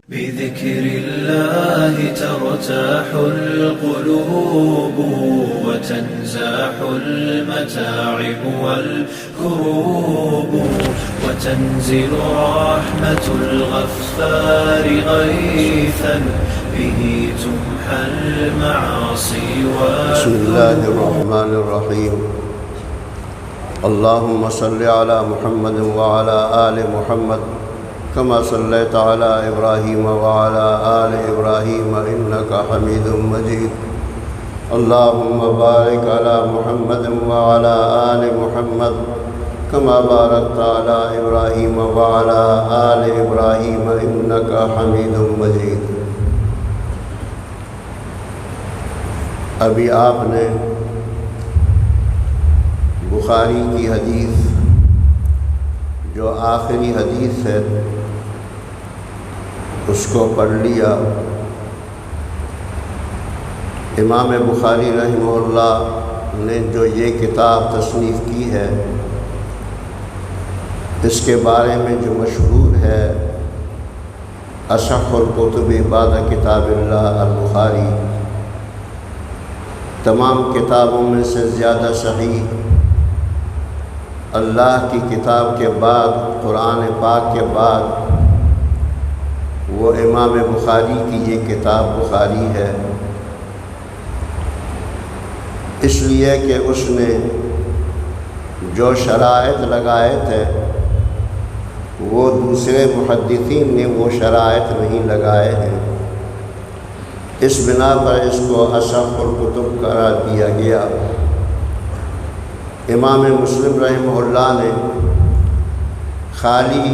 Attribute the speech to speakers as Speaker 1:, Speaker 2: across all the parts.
Speaker 1: بذكر الله ترتاح القلوب وتنزاح المتاعب والكروب وتنزل رحمة الغفار غيثا به تمحى المعاصي
Speaker 2: بسم الله الرحمن الرحيم. اللهم صل على محمد وعلى آل محمد كما صليت على إبراهيم وعلى آل إبراهيم إنك حميد مجيد. اللهم بارك على محمد وعلى آل محمد كما باركت على إبراهيم وعلى آل إبراهيم إنك حميد مجيد. ابھی آپ نے بخاری کی حدیث جو آخری حدیث ہے اس کو پڑھ لیا. امام بخاری رحمہ اللہ نے جو یہ کتاب تصنیف کی ہے اس کے بارے میں جو مشہور ہے اصح الکتب بعد کتاب اللہ البخاری، تمام کتابوں میں سے زیادہ صحیح اللہ کی کتاب کے بعد، قرآن پاک کے بعد وہ امام بخاری کی یہ کتاب بخاری ہے، اس لیے کہ اس نے جو شرائط لگائے تھے وہ دوسرے محدثین نے وہ شرائط نہیں لگائے ہیں. اس بنا پر اس کو اصح الکتب قرار دیا گیا. امام مسلم رحمہ اللہ نے خالی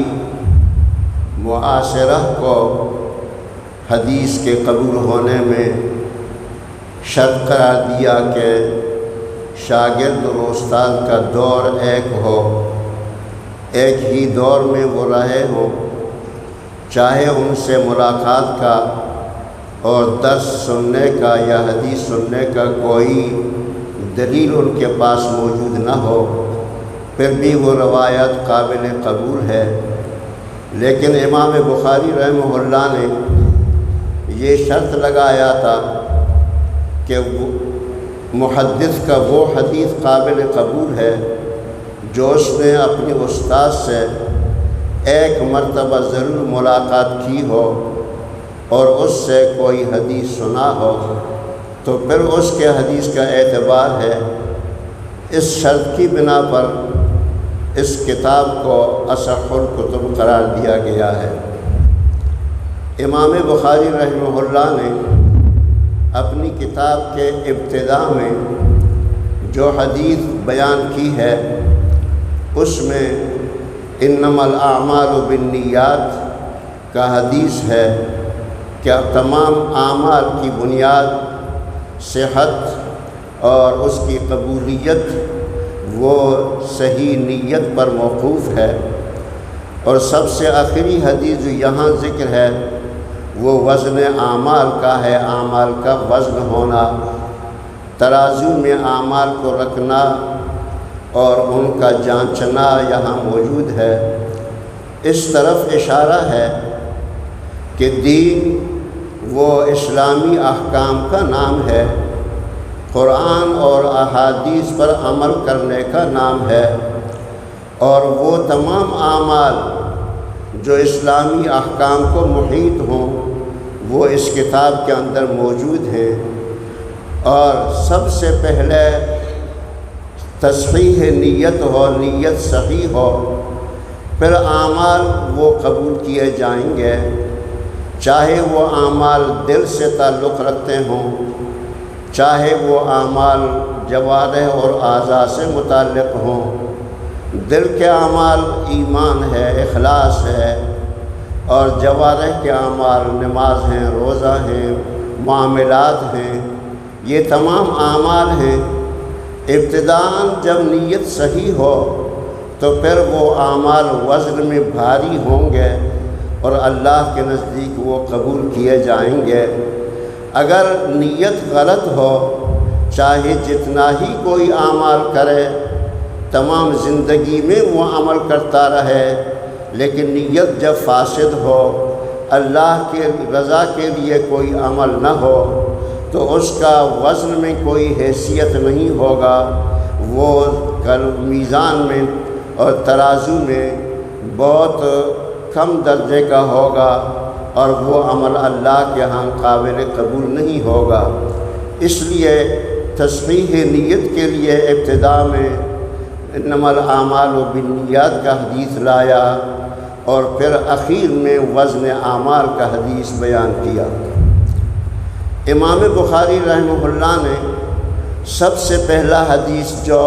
Speaker 2: معاصرہ کو حدیث کے قبول ہونے میں شرط قرار دیا کہ شاگرد اور استاد کا دور ایک ہو، ایک ہی دور میں وہ رہے ہوں، چاہے ان سے ملاقات کا اور درس سننے کا یا حدیث سننے کا کوئی دلیل ان کے پاس موجود نہ ہو، پھر بھی وہ روایت قابل قبول ہے. لیکن امام بخاری رحمہ اللہ نے یہ شرط لگایا تھا کہ محدث کا وہ حدیث قابل قبول ہے جو اس نے اپنے استاد سے ایک مرتبہ ضرور ملاقات کی ہو اور اس سے کوئی حدیث سنا ہو، تو پھر اس کے حدیث کا اعتبار ہے. اس شرط کی بنا پر اس کتاب کو اصح الکتب قرار دیا گیا ہے. امام بخاری رحمہ اللہ نے اپنی کتاب کے ابتدا میں جو حدیث بیان کی ہے اس میں انما الاعمال بالنیات کا حدیث ہے کہ تمام اعمال کی بنیاد صحت اور اس کی قبولیت وہ صحیح نیت پر موقوف ہے. اور سب سے آخری حدیث جو یہاں ذکر ہے وہ وزن اعمال کا ہے، اعمال کا وزن ہونا، ترازو میں اعمال کو رکھنا اور ان کا جانچنا یہاں موجود ہے. اس طرف اشارہ ہے کہ دین وہ اسلامی احکام کا نام ہے، قرآن اور احادیث پر عمل کرنے کا نام ہے، اور وہ تمام اعمال جو اسلامی احکام کو محیط ہوں وہ اس کتاب کے اندر موجود ہیں. اور سب سے پہلے تصحیح نیت ہو، نیت صحیح ہو، پھر اعمال وہ قبول کیے جائیں گے، چاہے وہ اعمال دل سے تعلق رکھتے ہوں، چاہے وہ اعمال جوارح اور اعضاء سے متعلق ہوں. دل کے اعمال ایمان ہے، اخلاص ہے، اور جوارح کے اعمال نماز ہیں، روزہ ہیں، معاملات ہیں، یہ تمام اعمال ہیں. ابتداءً جب نیت صحیح ہو تو پھر وہ اعمال وزن میں بھاری ہوں گے اور اللہ کے نزدیک وہ قبول کیے جائیں گے. اگر نیت غلط ہو، چاہے جتنا ہی کوئی اعمال کرے تمام زندگی میں وہ عمل کرتا رہے، لیکن نیت جب فاسد ہو، اللہ کی رضا کے لیے کوئی عمل نہ ہو، تو اس کا وزن میں کوئی حیثیت نہیں ہوگا، وہ کل میزان میں اور ترازو میں بہت کم درجے کا ہوگا، اور وہ عمل اللہ کے ہاں قابل قبول نہیں ہوگا۔ اس لیے تصحیح نیت کے لیے ابتدا میں انما الاعمال بالنیات کا حدیث لایا، اور پھر اخیر میں وزن اعمال کا حدیث بیان کیا۔ امام بخاری رحمہ اللہ نے سب سے پہلا حدیث جو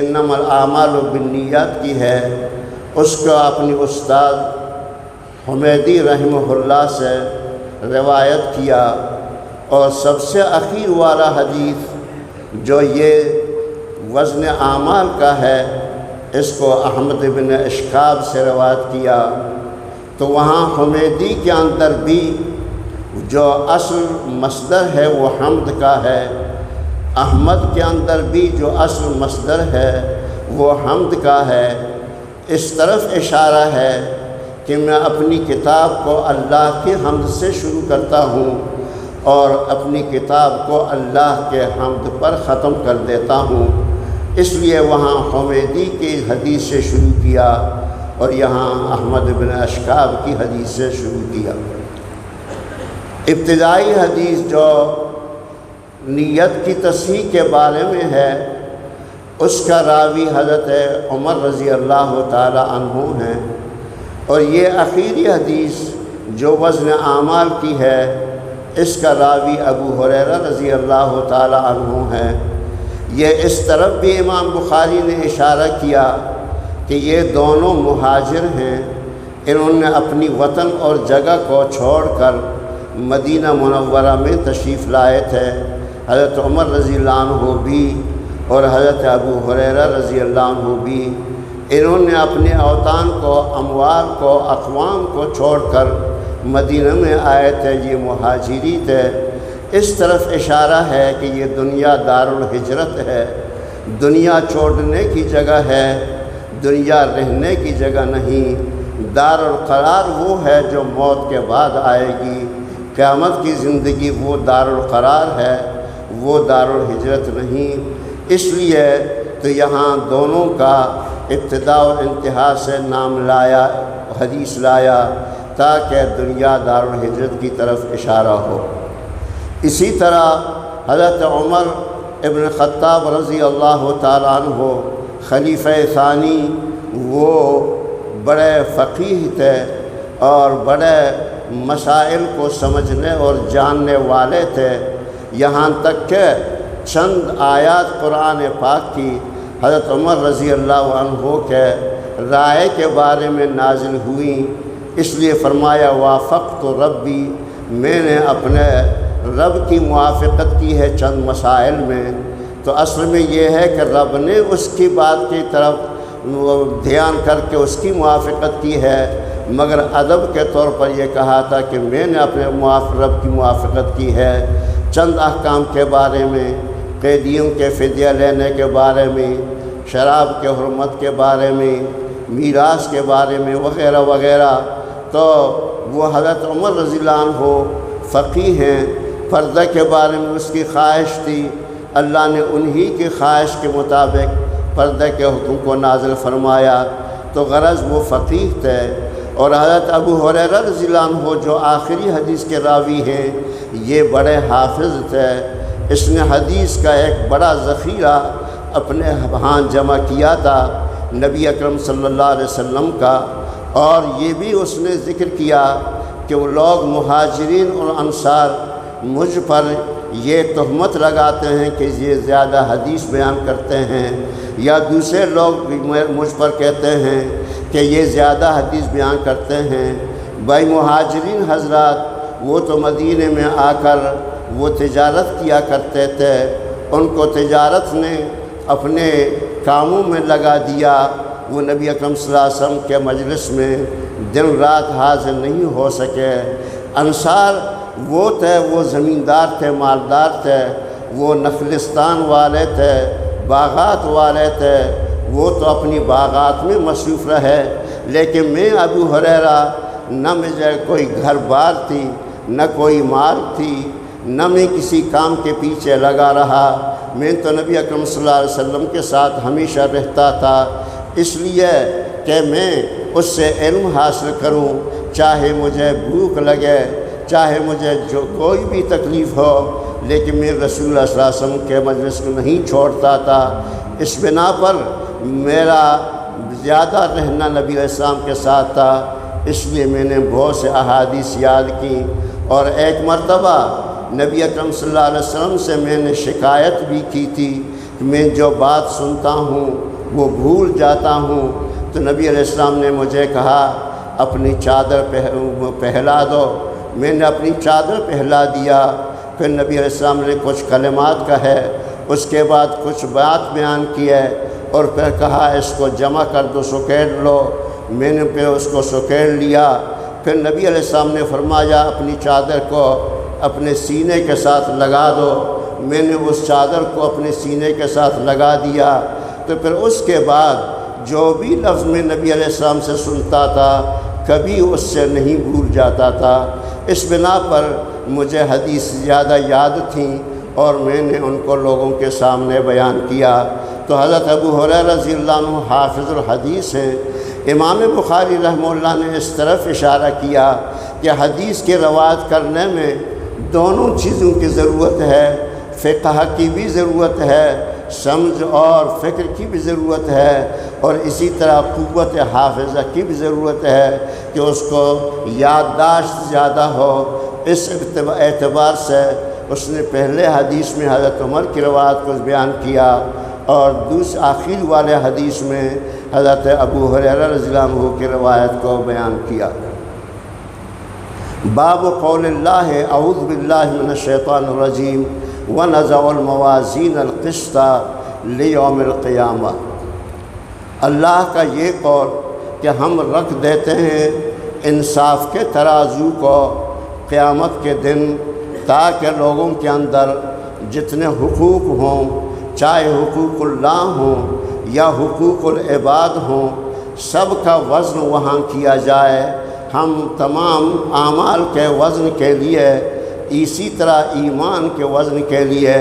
Speaker 2: انما الاعمال بالنیات کی ہے، اس کو اپنی استاد حمیدی رحمہ اللہ سے روایت کیا، اور سب سے اخیر والا حدیث جو یہ وزن اعمال کا ہے، اس کو احمد بن اشکاب سے روایت کیا۔ تو وہاں حمیدی کے اندر بھی جو اصل مصدر ہے وہ حمد کا ہے، احمد کے اندر بھی جو اصل مصدر ہے وہ حمد کا ہے۔ اس طرف اشارہ ہے کہ میں اپنی کتاب کو اللہ کی حمد سے شروع کرتا ہوں، اور اپنی کتاب کو اللہ کے حمد پر ختم کر دیتا ہوں، اس لیے وہاں حمیدی کی حدیث سے شروع کیا، اور یہاں احمد بن اشکاب کی حدیث سے شروع کیا۔ ابتدائی حدیث جو نیت کی تصحیح کے بارے میں ہے، اس کا راوی حضرت عمر رضی اللہ تعالی عنہ ہیں، اور یہ اخیری حدیث جو وزن اعمال کی ہے، اس کا راوی ابو ہریرہ رضی اللہ تعالی عنہ ہیں۔ یہ اس طرف بھی امام بخاری نے اشارہ کیا کہ یہ دونوں مہاجر ہیں، انہوں نے اپنی وطن اور جگہ کو چھوڑ کر مدینہ منورہ میں تشریف لائے تھے۔ حضرت عمر رضی اللہ عنہ بھی اور حضرت ابو ہریرہ رضی اللہ عنہ بھی، انہوں نے اپنے اوطان کو، اموال کو، اقوام کو چھوڑ کر مدینہ میں آئے تھے، یہ مہاجری تھے۔ اس طرف اشارہ ہے کہ یہ دنیا دار الہجرت ہے، دنیا چھوڑنے کی جگہ ہے، دنیا رہنے کی جگہ نہیں۔ دار القرار وہ ہے جو موت کے بعد آئے گی، قیامت کی زندگی وہ دار القرار ہے، وہ دار الہجرت نہیں۔ اس لیے تو یہاں دونوں کا ابتدا اور انتہا سے نام لایا، حدیث لایا، تاکہ دنیا دار الہجرت کی طرف اشارہ ہو۔ اسی طرح حضرت عمر ابن خطاب رضی اللہ تعالیٰ عنہ خلیفہ ثانی، وہ بڑے فقیہ تھے اور بڑے مسائل کو سمجھنے اور جاننے والے تھے، یہاں تک کہ چند آیات قرآن پاک کی حضرت عمر رضی اللہ عنہ کے رائے کے بارے میں نازل ہوئیں۔ اس لیے فرمایا وافقت ربی، میں نے اپنے رب کی موافقت کی ہے چند مسائل میں۔ تو اصل میں یہ ہے کہ رب نے اس کی بات کی طرف دھیان کر کے اس کی موافقت کی ہے، مگر ادب کے طور پر یہ کہا تھا کہ میں نے اپنے رب کی موافقت کی ہے چند احکام کے بارے میں، قیدیوں کے فدیہ لینے کے بارے میں، شراب کے حرمت کے بارے میں، میراث کے بارے میں، وغیرہ وغیرہ۔ تو وہ حضرت عمر رضی اللہ عنہ فقیہ ہیں، پردہ کے بارے میں اس کی خواہش تھی، اللہ نے انہی کی خواہش کے مطابق پردہ کے حکم کو نازل فرمایا، تو غرض وہ فقیہ تھے۔ اور حضرت ابو ہریرہ رضی اللہ عنہ جو آخری حدیث کے راوی ہیں، یہ بڑے حافظ تھے، اس نے حدیث کا ایک بڑا ذخیرہ اپنے ہاں جمع کیا تھا نبی اکرم صلی اللہ علیہ وسلم کا، اور یہ بھی اس نے ذکر کیا کہ وہ لوگ مہاجرین اور انصار مجھ پر یہ تہمت لگاتے ہیں کہ یہ زیادہ حدیث بیان کرتے ہیں، یا دوسرے لوگ مجھ پر کہتے ہیں کہ یہ زیادہ حدیث بیان کرتے ہیں۔ بھائی مہاجرین حضرات وہ تو مدینے میں آ کر وہ تجارت کیا کرتے تھے، ان کو تجارت نے اپنے کاموں میں لگا دیا، وہ نبی اکرم صلی اللہ علیہ وسلم کے مجلس میں دن رات حاضر نہیں ہو سکے۔ انصار وہ تھے، وہ زمیندار تھے، مالدار تھے، وہ نخلستان والے تھے، باغات والے تھے، وہ تو اپنی باغات میں مصروف رہے، لیکن میں ابو ہریرہ نہ مجھے کوئی گھر بار تھی، نہ کوئی مال تھی، نہ میں کسی کام کے پیچھے لگا رہا، میں تو نبی اکرم صلی اللہ علیہ وسلم کے ساتھ ہمیشہ رہتا تھا، اس لیے کہ میں اس سے علم حاصل کروں، چاہے مجھے بھوک لگے، چاہے مجھے جو کوئی بھی تکلیف ہو، لیکن میں رسول اللہ صلی اللہ علیہ وسلم کے مجلس کو نہیں چھوڑتا تھا۔ اس بنا پر میرا زیادہ رہنا نبی علیہ السلام کے ساتھ تھا، اس لیے میں نے بہت سے احادیث یاد کی۔ اور ایک مرتبہ نبی اکرم صلی اللہ علیہ وسلم سے میں نے شکایت بھی کی تھی کہ میں جو بات سنتا ہوں وہ بھول جاتا ہوں، تو نبی علیہ السلام نے مجھے کہا اپنی چادر پہلا دو۔ میں نے اپنی چادر پہلا دیا، پھر نبی علیہ السلام نے کچھ کلمات کہے، اس کے بعد کچھ بات بیان کیے، اور پھر کہا اس کو جمع کر دو، سکیڑ لو۔ میں نے پھر اس کو سکیڑ لیا۔ پھر نبی علیہ السلام نے فرمایا اپنی چادر کو اپنے سینے کے ساتھ لگا دو۔ میں نے اس چادر کو اپنے سینے کے ساتھ لگا دیا، تو پھر اس کے بعد جو بھی لفظ میں نبی علیہ السلام سے سنتا تھا کبھی اس سے نہیں بھول جاتا تھا۔ اس بنا پر مجھے حدیث زیادہ یاد تھیں اور میں نے ان کو لوگوں کے سامنے بیان کیا۔ تو حضرت ابو ہریرہ رضی اللہ عنہ حافظ الحدیث ہیں۔ امام بخاری رحمہ اللہ نے اس طرف اشارہ کیا کہ حدیث کی روایت کرنے میں دونوں چیزوں کی ضرورت ہے، فقہ کی بھی ضرورت ہے، سمجھ اور فکر کی بھی ضرورت ہے، اور اسی طرح قوت حافظہ کی بھی ضرورت ہے کہ اس کو یادداشت زیادہ ہو۔ اس اعتبار سے اس نے پہلے حدیث میں حضرت عمر کی روایت کو بیان کیا، اور آخر والے حدیث میں حضرت ابو ہریرہ رضی اللہ عنہ کی روایت کو بیان کیا۔ باب قول اللہ اعوذ باللہ من الشیطان الرجیم ونضع الموازین القسط لیوم القیامہ۔ اللہ کا یہ قول کہ ہم رکھ دیتے ہیں انصاف کے ترازو کو قیامت کے دن، تاکہ لوگوں کے اندر جتنے حقوق ہوں، چاہے حقوق اللہ ہوں یا حقوق العباد ہوں، سب کا وزن وہاں کیا جائے۔ ہم تمام اعمال کے وزن کے لیے، اسی طرح ایمان کے وزن کے لیے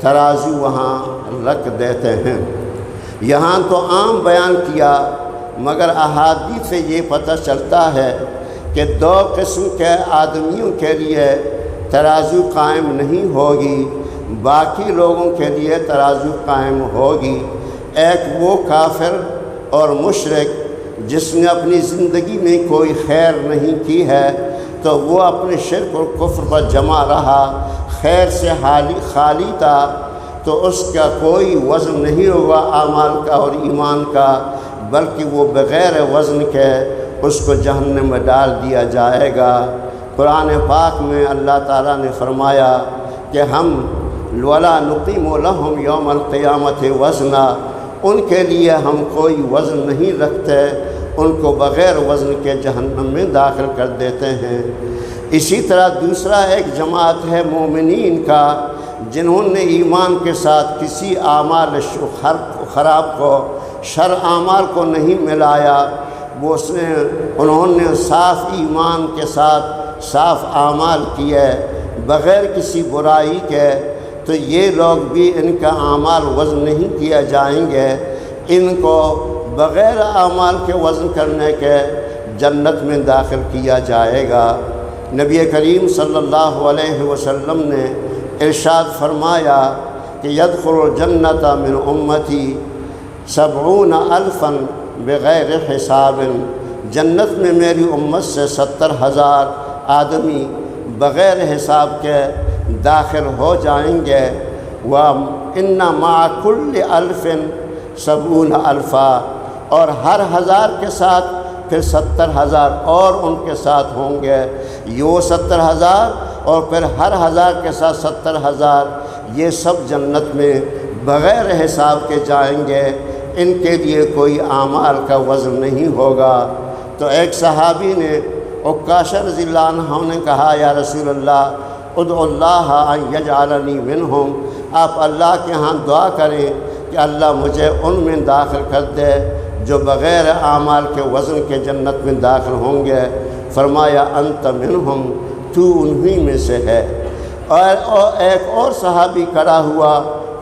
Speaker 2: ترازو وہاں رکھ دیتے ہیں۔ یہاں تو عام بیان کیا، مگر احادیث سے یہ پتہ چلتا ہے کہ دو قسم کے آدمیوں کے لیے ترازو قائم نہیں ہوگی، باقی لوگوں کے لیے ترازو قائم ہوگی۔ ایک وہ کافر اور مشرک جس نے اپنی زندگی میں کوئی خیر نہیں کی ہے، تو وہ اپنے شرک اور کفر پر جمع رہا، خیر سے خالی تھا، تو اس کا کوئی وزن نہیں ہوگا اعمال کا اور ایمان کا، بلکہ وہ بغیر وزن کے اس کو جہنم میں ڈال دیا جائے گا۔ قرآن پاک میں اللہ تعالیٰ نے فرمایا کہ ہم وَلَا نُقِيمُ لَهُمْ يَوْمَ الْقِيَامَةِ وَزْنًا، ان کے لیے ہم کوئی وزن نہیں رکھتے، ان کو بغیر وزن کے جہنم میں داخل کر دیتے ہیں۔ اسی طرح دوسرا ایک جماعت ہے مومنین کا، جنہوں نے ایمان کے ساتھ کسی اعمال خراب کو، شر اعمال کو نہیں ملایا، انہوں نے صاف ایمان کے ساتھ صاف اعمال کیے بغیر کسی برائی کے، تو یہ لوگ بھی ان کا اعمال وزن نہیں کیے جائیں گے، ان کو بغیر اعمال کے وزن کرنے کے جنت میں داخل کیا جائے گا۔ نبی کریم صلی اللہ علیہ وسلم نے ارشاد فرمایا کہ یدخل الجنت من امتی 70,000 بغیر حساب، جنت میں میری امت سے 70,000 آدمی بغیر حساب کے داخل ہو جائیں گے۔ وَإِنَّ مَعَ كُلِّ أَلْفٍ 70,000، اور ہر 1000 کے ساتھ پھر 70,000 اور ان کے ساتھ ہوں گے، یہ 70,000 اور پھر ہر 1000 کے ساتھ 70,000، یہ سب جنت میں بغیر حساب کے جائیں گے، ان کے لیے کوئی اعمال کا وزن نہیں ہوگا۔ تو ایک صحابی نے عکاشہ رضی اللہ عنہ نے کہا یا رسول اللہ ادعو اللہ ان یجعلنی منہم، آپ اللہ کے ہاں دعا کریں کہ اللہ مجھے ان میں داخل کر دے جو بغیر اعمال کے وزن کے جنت میں داخل ہوں گے۔ فرمایا انت منہم، تو انہی میں سے ہے۔ اور ایک اور صحابی کھڑا ہوا،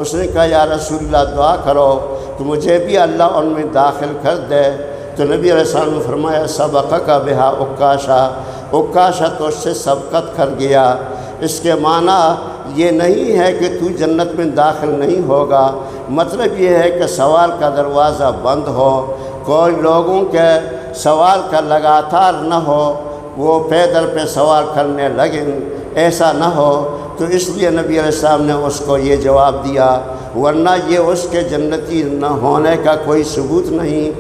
Speaker 2: اس نے کہا یا رسول اللہ دعا کرو کہ مجھے بھی اللہ ان میں داخل کر دے۔ تو نبی علیہ السلام نے فرمایا سبقک بہا عکاشہ، عکاشہ تو اس سے سبقت کر گیا۔ اس کے معنی یہ نہیں ہے کہ تو جنت میں داخل نہیں ہوگا، مطلب یہ ہے کہ سوال کا دروازہ بند ہو، کوئی لوگوں کے سوال کا لگاتار نہ ہو، وہ پیدل پہ سوال کرنے لگیں، ایسا نہ ہو۔ تو اس لیے نبی علیہ السلام نے اس کو یہ جواب دیا، ورنہ یہ اس کے جنتی نہ ہونے کا کوئی ثبوت نہیں،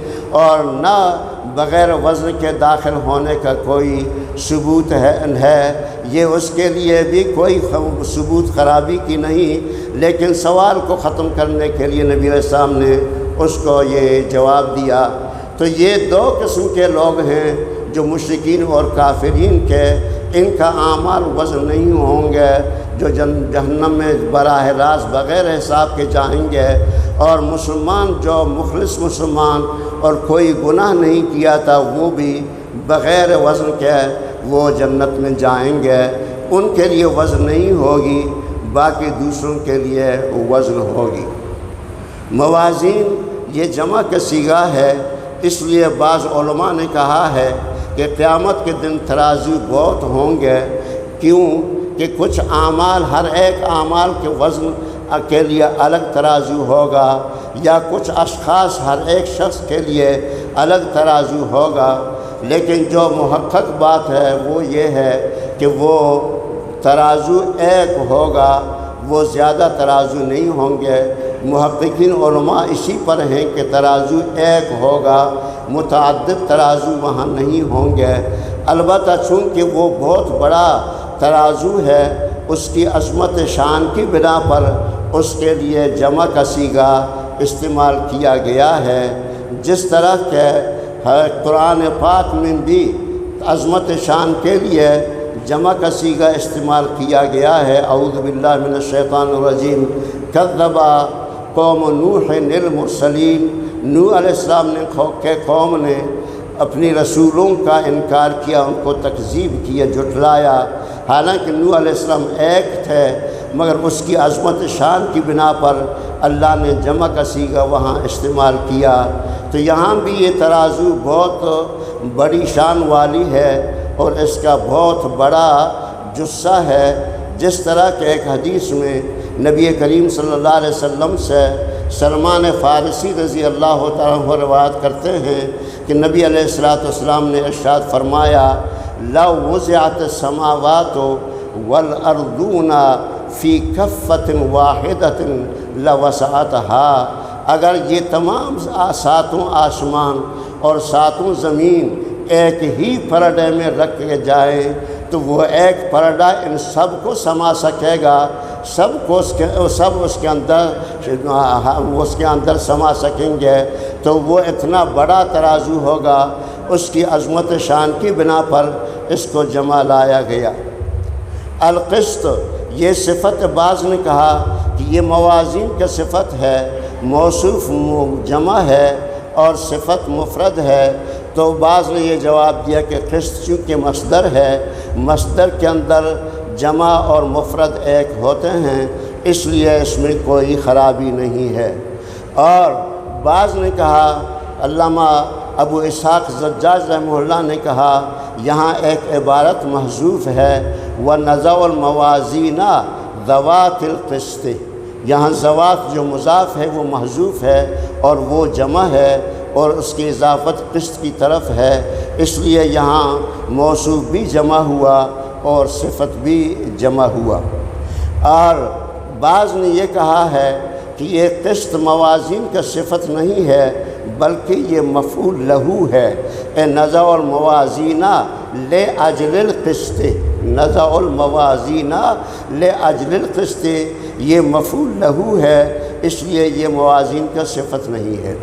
Speaker 2: اور نہ بغیر وزن کے داخل ہونے کا کوئی ثبوت ہے۔ یہ اس کے لیے بھی کوئی ثبوت خرابی کی نہیں، لیکن سوال کو ختم کرنے کے لیے نبی علیہ السلام نے اس کو یہ جواب دیا۔ تو یہ دو قسم کے لوگ ہیں جو مشرکین اور کافرین کے، ان کا اعمال وزن نہیں ہوں گے، جو جہنم میں براہ راست بغیر حساب کے جائیں گے، اور مسلمان جو مخلص مسلمان اور کوئی گناہ نہیں کیا تھا وہ بھی بغیر وزن کے وہ جنت میں جائیں گے۔ ان کے لیے وزن نہیں ہوگی، باقی دوسروں کے لیے وزن ہوگی۔ موازین یہ جمع کا صیغہ ہے، اس لیے بعض علماء نے کہا ہے کہ قیامت کے دن ترازو بہت ہوں گے۔ کیوں کہ کچھ اعمال، ہر ایک اعمال کے وزن کے لیے الگ ترازو ہوگا، یا کچھ اشخاص، ہر ایک شخص کے لیے الگ ترازو ہوگا۔ لیکن جو محقق بات ہے وہ یہ ہے کہ وہ ترازو ایک ہوگا، وہ زیادہ ترازو نہیں ہوں گے۔ محققین علماء اسی پر ہیں کہ ترازو ایک ہوگا، متعدد ترازو وہاں نہیں ہوں گے۔ البتہ چونکہ وہ بہت بڑا ترازو ہے، اس کی عظمت شان کی بنا پر اس کے لیے جمع کا صیغہ استعمال کیا گیا ہے۔ جس طرح کہ قرآن پاک میں بھی عظمت شان کے لیے جمع کا صیغہ استعمال کیا گیا ہے۔ اعوذ باللہ من الشیطان الرجیم، کذب قوم نوح المرسلین، نوح علیہ السلام نے قوم نے اپنی رسولوں کا انکار کیا، ان کو تکذیب کیا، جھٹلایا۔ حالانکہ نوح علیہ السلام ایک تھے، مگر اس کی عظمت شان کی بنا پر اللہ نے جمع کا صیغہ وہاں استعمال کیا۔ تو یہاں بھی یہ ترازو بہت بڑی شان والی ہے، اور اس کا بہت بڑا جثہ ہے۔ جس طرح کہ ایک حدیث میں نبی کریم صلی اللہ علیہ وسلم سے سلمان فارسی رضی اللہ تعالیٰ عنہ روایت کرتے ہیں کہ نبی علیہ السلام نے ارشاد فرمایا، لو وضعت السماوات والارضون فی کفۃ واحدۃ لوسعتها، اگر یہ تمام ساتوں آسمان اور ساتوں زمین ایک ہی پردے میں رکھے جائیں تو وہ ایک پردہ ان سب کو سما سکے گا، سب اس کے اندر سما سکیں گے۔ تو وہ اتنا بڑا ترازو ہوگا، اس کی عظمت شان کی بنا پر اس کو جمع لایا گیا۔ القسط یہ صفت، بعض نے کہا کہ یہ موازین کا صفت ہے، موصوف جمع ہے اور صفت مفرد ہے۔ تو بعض نے یہ جواب دیا کہ قسط چونکہ مصدر ہے، مصدر کے اندر جمع اور مفرد ایک ہوتے ہیں، اس لیے اس میں کوئی خرابی نہیں ہے۔ اور بعض نے کہا، علامہ ابو اسحاق زجاج رحمہ اللہ نے کہا یہاں ایک عبارت محذوف ہے، وَنَضَعُ الْمَوَازِينَ ذَوَاتِ الْقِسْطِ، یہاں ذوات جو مضاف ہے وہ محذوف ہے اور وہ جمع ہے، اور اس کی اضافت قسط کی طرف ہے، اس لیے یہاں موصوف بھی جمع ہوا اور صفت بھی جمع ہوا۔ اور بعض نے یہ کہا ہے کہ یہ قسط موازین کا صفت نہیں ہے، بلکہ یہ مفعول لہو ہے۔ نضع الموازین لأجل القسط، نضع الموازین لأجل القسط، یہ مفعول لہو ہے، اس لیے یہ موازین کا صفت نہیں ہے۔